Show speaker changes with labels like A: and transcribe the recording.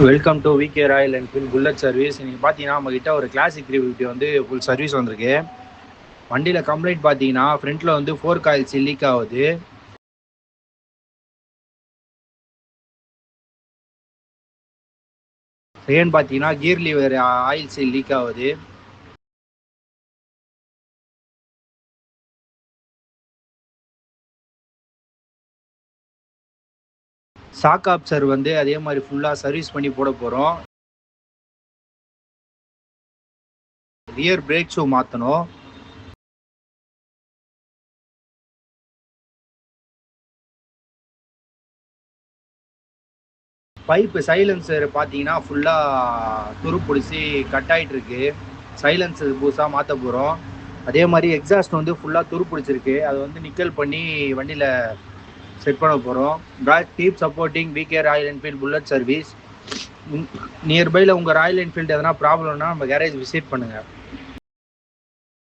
A: Welcome to VK Royal Enfield bullet service. இன்னைக்கு பார்த்தீங்கன்னா நம்மகிட்ட ஒரு கிளாசிக் 350 வந்து ஃபுல் சர்வீஸ் வந்திருக்கு. வண்டியில் கம்ப்ளைண்ட் பார்த்தீங்கன்னா ஃப்ரண்ட்டில் வந்து 4 காயில்ஸ் லீக் ஆகுது. செகண்ட் பார்த்தீங்கன்னா gear lever oil seal leak ஆகுது. ஷாக் அப்சர் வந்து அதே மாதிரி ஃபுல்லாக சர்வீஸ் பண்ணி போட போகிறோம். ரியர் பிரேக் ஷூ மாற்றணும். பைப்பு சைலன்சர் பார்த்தீங்கன்னா ஃபுல்லாக துரு பிடிச்சி கட் ஆகிட்டு இருக்கு. சைலன்சர் புதுசாக மாற்ற போகிறோம். அதே மாதிரி எக்ஸாஸ்ட் வந்து ஃபுல்லாக துரு பிடிச்சிருக்கு. அதை வந்து நிக்கல் பண்ணி வண்டியில் செட் பண்ண போகிறோம். Keep supporting VK Royal Enfield bullet service. நியர்பையில் உங்கள் ராயல் என்ஃபீல்டு எதனா ப்ராப்ளம்னா நம்ம கேரேஜ் விசிட் பண்ணுங்கள்.